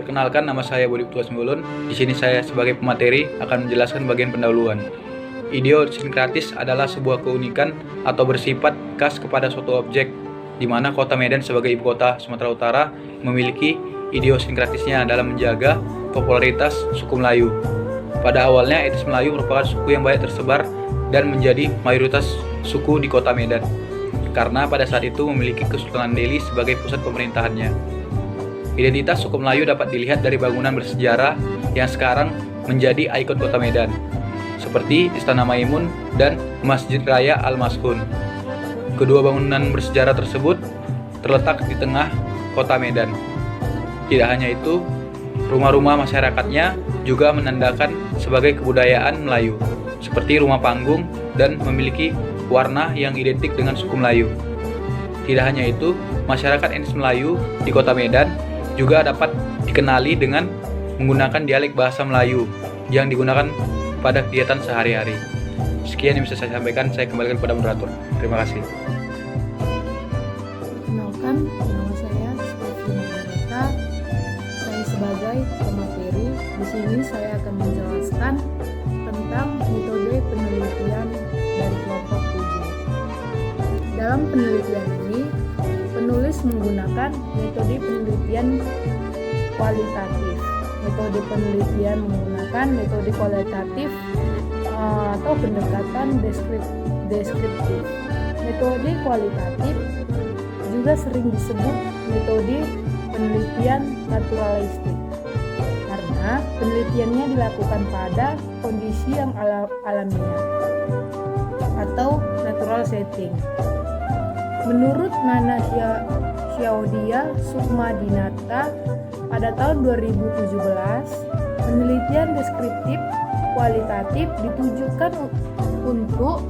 Perkenalkan, nama saya Budi Putua Sembolon. Di sini saya sebagai pemateri akan menjelaskan bagian pendahuluan. Idiosinkratis adalah sebuah keunikan atau bersifat khas kepada suatu objek, di mana kota Medan sebagai ibu kota Sumatera Utara memiliki idiosinkratisnya dalam menjaga popularitas suku Melayu. Pada awalnya, etnis Melayu merupakan suku yang banyak tersebar dan menjadi mayoritas suku di kota Medan, karena pada saat itu memiliki Kesultanan Delhi sebagai pusat pemerintahannya. Identitas suku Melayu dapat dilihat dari bangunan bersejarah yang sekarang menjadi ikon kota Medan, seperti Istana Maimun dan Masjid Raya Al-Mashun. Kedua bangunan bersejarah tersebut terletak di tengah kota Medan. Tidak hanya itu, rumah-rumah masyarakatnya juga menandakan sebagai kebudayaan Melayu, seperti rumah panggung dan memiliki warna yang identik dengan suku Melayu. Tidak hanya itu, masyarakat etnis Melayu di kota Medan juga dapat dikenali dengan menggunakan dialek bahasa Melayu yang digunakan pada kegiatan sehari-hari. Sekian yang bisa saya sampaikan, saya kembalikan kepada moderator. Terima kasih. Perkenalkan, nama saya Stefi Margareta. Saya sebagai pemateri. Di sini saya akan menjelaskan tentang metode penelitian dari kelompok 7. Dalam penelitian ini, penulis menggunakan metode penelitian kualitatif. Metode penelitian menggunakan metode kualitatif atau pendekatan deskriptif. Metode kualitatif juga sering disebut metode penelitian naturalistik, karena penelitiannya dilakukan pada kondisi yang alamiah atau natural setting. Menurut Nana Syaudia Sukmadinata pada tahun 2017, penelitian deskriptif kualitatif ditujukan untuk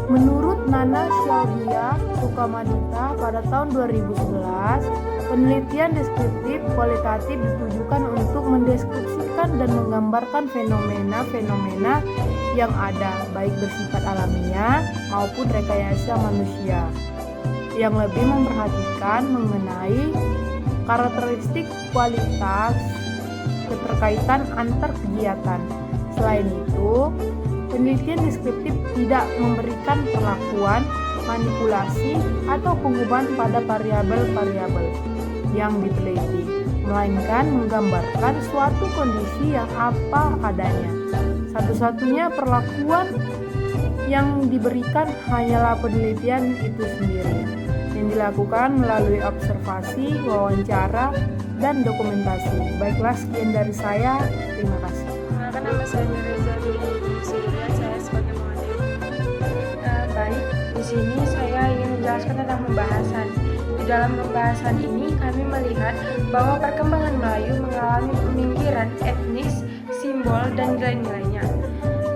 Menurut Nana Syaudia Sukmadinata pada tahun 2011, penelitian deskriptif kualitatif ditujukan untuk mendeskripsikan dan menggambarkan fenomena-fenomena yang ada, baik bersifat alamiah maupun rekayasa manusia, yang lebih memperhatikan mengenai karakteristik kualitas keterkaitan antar kegiatan. Selain itu, penelitian deskriptif tidak memberikan perlakuan, manipulasi, atau pengubahan pada variabel-variabel yang diteliti, melainkan menggambarkan suatu kondisi yang apa adanya. Satu-satunya perlakuan yang diberikan hanyalah penelitian itu sendiri, yang dilakukan melalui observasi, wawancara, dan dokumentasi. Baiklah, sekian dari saya. Terima kasih. Nama saya Reza Surya, saya sebagai pemateri. Baik, di sini saya ingin menjelaskan tentang pembahasan. Di dalam pembahasan ini kami melihat bahwa perkembangan Melayu mengalami pemingkiran etnis, simbol, dan nilai-nilainya.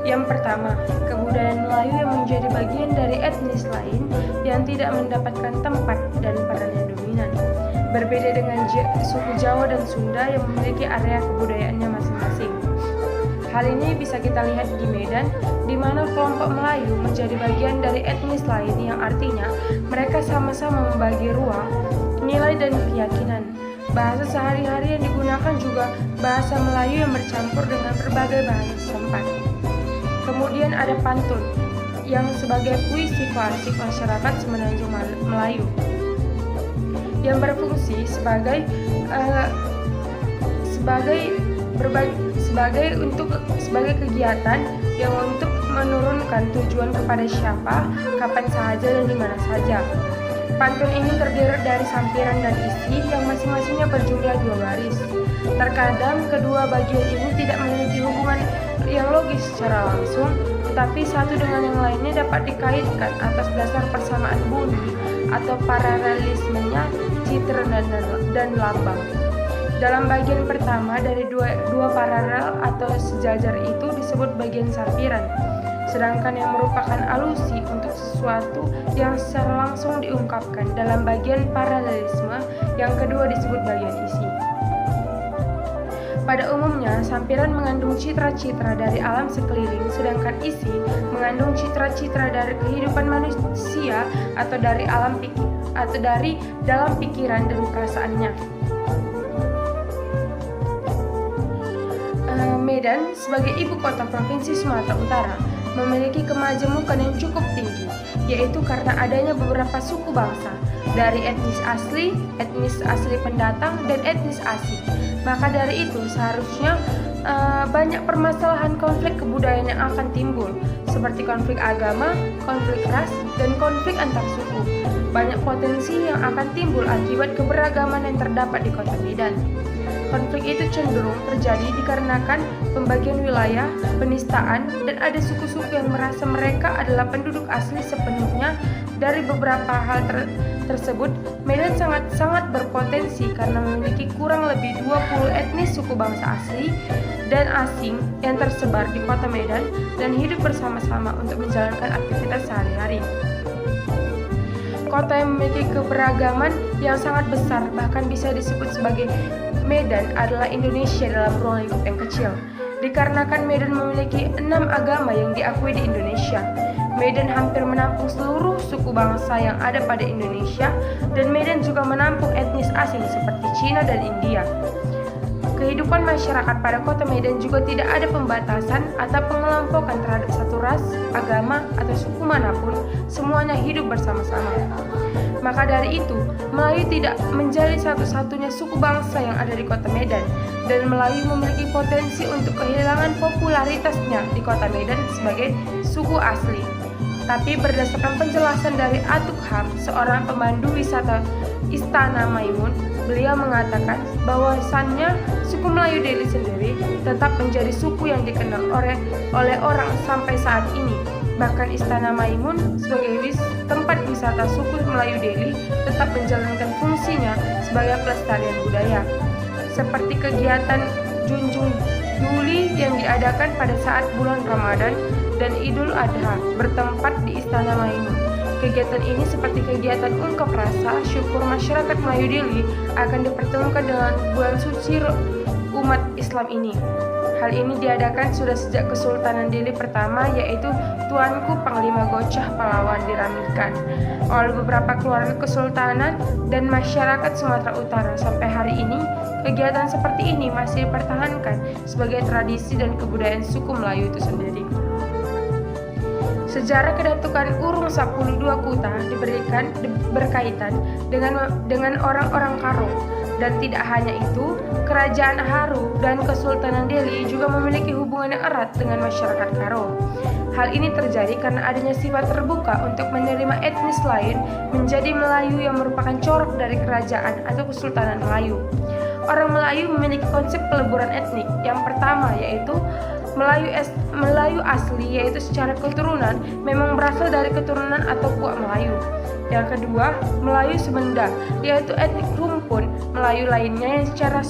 Yang pertama, kebudayaan Melayu yang menjadi bagian dari etnis lain yang tidak mendapatkan tempat dan peran yang dominan. Berbeda dengan suku Jawa dan Sunda yang memiliki area kebudayaannya masing-masing. Hal ini bisa kita lihat di Medan, di mana kelompok Melayu menjadi bagian dari etnis lain yang artinya mereka sama-sama membagi ruang, nilai, dan keyakinan. Bahasa sehari-hari yang digunakan juga bahasa Melayu yang bercampur dengan berbagai bahasa setempat. Kemudian ada pantun, yang sebagai puisi klasik masyarakat Semenanjung Melayu, yang berfungsi sebagai kegiatan yang untuk menurunkan tujuan kepada siapa, kapan saja, dan di mana saja. Pantun ini terdiri dari sampiran dan isi yang masing-masingnya berjumlah 2 baris. Terkadang kedua bagian ini tidak memiliki hubungan yang logis secara langsung, tetapi satu dengan yang lainnya dapat dikaitkan atas dasar persamaan bunyi atau paralelismenya citra dan lambang. Dalam bagian pertama dari dua paralel atau sejajar itu disebut bagian sampiran, sedangkan yang merupakan alusi untuk sesuatu yang secara langsung diungkapkan dalam bagian paralelisme yang kedua disebut bagian isi. Pada umumnya, sampiran mengandung citra-citra dari alam sekeliling, sedangkan isi mengandung citra-citra dari kehidupan manusia atau dari alam pikir. atau dari dalam pikiran dan perasaannya. Medan sebagai ibu kota Provinsi Sumatera Utara memiliki kemajemukan yang cukup tinggi, yaitu karena adanya beberapa suku bangsa dari etnis asli pendatang, dan etnis asing. Maka dari itu seharusnya banyak permasalahan konflik kebudayaan yang akan timbul, seperti konflik agama, konflik ras, dan konflik antar suku. Banyak potensi yang akan timbul akibat keberagaman yang terdapat di kota Medan. Konflik itu cenderung terjadi dikarenakan pembagian wilayah, penistaan, dan ada suku-suku yang merasa mereka adalah penduduk asli sepenuhnya. Dari beberapa hal tersebut, Medan sangat berpotensi karena memiliki kurang lebih 20 etnis suku bangsa asli dan asing yang tersebar di kota Medan dan hidup bersama-sama untuk menjalankan aktivitas sehari-hari. Kota yang memiliki keberagaman yang sangat besar, bahkan bisa disebut sebagai Medan adalah Indonesia dalam ruang lingkup yang kecil. Dikarenakan Medan memiliki 6 agama yang diakui di Indonesia, Medan hampir menampung seluruh suku bangsa yang ada pada Indonesia, dan Medan juga menampung etnis asing seperti Cina dan India. Kehidupan masyarakat pada kota Medan juga tidak ada pembatasan atau pengelompokan terhadap satu ras, agama, atau suku manapun, semuanya hidup bersama-sama. Maka dari itu, Melayu tidak menjadi satu-satunya suku bangsa yang ada di kota Medan, dan Melayu memiliki potensi untuk kehilangan popularitasnya di kota Medan sebagai suku asli. Tapi berdasarkan penjelasan dari Atuk Ham, seorang pemandu wisata Istana Maimun, beliau mengatakan bahwasannya suku Melayu Deli sendiri tetap menjadi suku yang dikenal oleh orang sampai saat ini. Bahkan Istana Maimun sebagai tempat wisata suku Melayu Deli tetap menjalankan fungsinya sebagai pelestarian budaya. Seperti kegiatan Junjung Duli yang diadakan pada saat bulan Ramadan dan Idul Adha bertempat di Istana Maimun. Kegiatan ini seperti kegiatan ungkap rasa syukur masyarakat Melayu Deli akan dipertemukan dengan bulan suci umat Islam ini. Hal ini diadakan sudah sejak Kesultanan Deli pertama, yaitu Tuanku Panglima Gocah Pahlawan diramikan oleh beberapa keluarga kesultanan dan masyarakat Sumatera Utara. Sampai hari ini, kegiatan seperti ini masih dipertahankan sebagai tradisi dan kebudayaan suku Melayu itu sendiri. Sejarah kedatukan Urung Sapuluh II Kuta berkaitan dengan orang-orang Karo, dan tidak hanya itu, Kerajaan Haru dan Kesultanan Deli juga memiliki hubungan yang erat dengan masyarakat Karo. Hal ini terjadi karena adanya sifat terbuka untuk menerima etnis lain menjadi Melayu yang merupakan corak dari kerajaan atau Kesultanan Melayu. Orang Melayu memiliki konsep peleburan etnik. Yang pertama yaitu Melayu asli, yaitu secara keturunan memang berasal dari keturunan atau puak Melayu. Yang kedua, Melayu Sumenda, yaitu etnik rumpun Melayu lainnya yang secara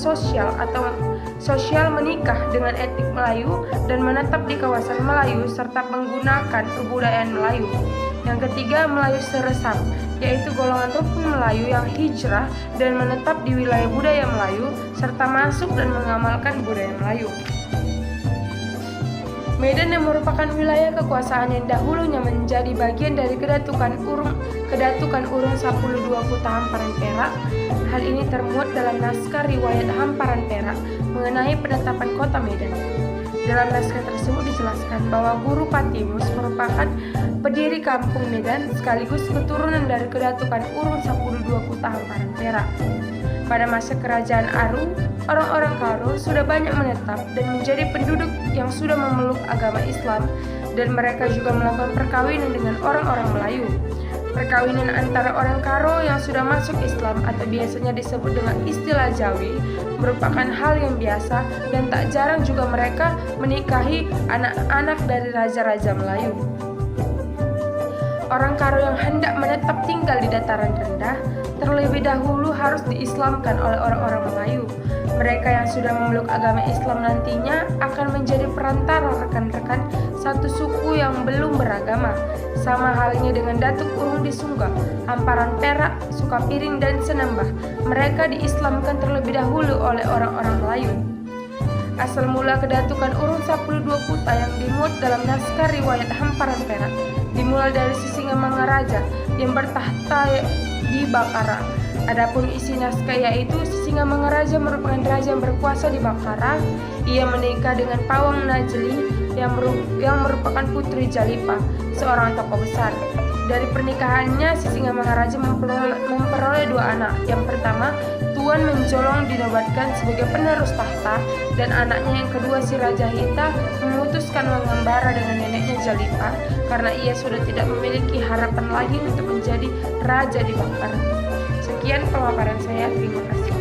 sosial menikah dengan etnik Melayu dan menetap di kawasan Melayu serta menggunakan kebudayaan Melayu. Yang ketiga, Melayu Seresap, yaitu golongan rukun Melayu yang hijrah dan menetap di wilayah budaya Melayu serta masuk dan mengamalkan budaya Melayu. Medan yang merupakan wilayah kekuasaan yang dahulunya menjadi bagian dari Kedatukan Urung Sapuluh II Kuta Hamparan Perak. Hal ini termuat dalam naskah riwayat Hamparan Perak mengenai penetapan kota Medan. Dalam naskah tersebut dijelaskan bahwa Guru Patimus merupakan pendiri kampung Medan sekaligus keturunan dari Kedatukan Urung Sapuluh II Kuta Hamparan Perak. Pada masa kerajaan Aru, orang-orang Karo sudah banyak menetap dan menjadi penduduk yang sudah memeluk agama Islam, dan mereka juga melakukan perkawinan dengan orang-orang Melayu. Perkawinan antara orang Karo yang sudah masuk Islam atau biasanya disebut dengan istilah Jawi merupakan hal yang biasa, dan tak jarang juga mereka menikahi anak-anak dari raja-raja Melayu. Orang Karo yang hendak menetap tinggal di dataran rendah terlebih dahulu harus diislamkan oleh orang-orang Melayu. Mereka yang sudah memeluk agama Islam nantinya akan menjadi perantara rekan-rekan satu suku yang belum beragama. Sama halnya dengan Datuk Urung di Sungga, Hamparan Perak, Sukapiring, dan Senambah. Mereka diislamkan terlebih dahulu oleh orang-orang Melayu. Asal mula Kedatukan Urung Sapuluh II Kuta yang dimuat dalam naskah riwayat Hamparan Perak dimulai dari Sisingamangaraja yang bertahta di Bakara. Adapun isi naskah yaitu Sisingamangaraja merupakan raja yang berkuasa di Bakara. Ia menikah dengan Pawang Najeli yang merupakan putri Jalipa, seorang tokoh besar. Dari pernikahannya, Sisingamangaraja memperoleh 2 anak. Yang pertama, Tuan Mencolong dinobatkan sebagai penerus tahta, dan anaknya yang kedua, si Raja Hita, memutuskan mengembara dengan neneknya Jalipa karena ia sudah tidak memiliki harapan lagi untuk menjadi raja di Bakara. Sekian pemaparan saya, terima kasih.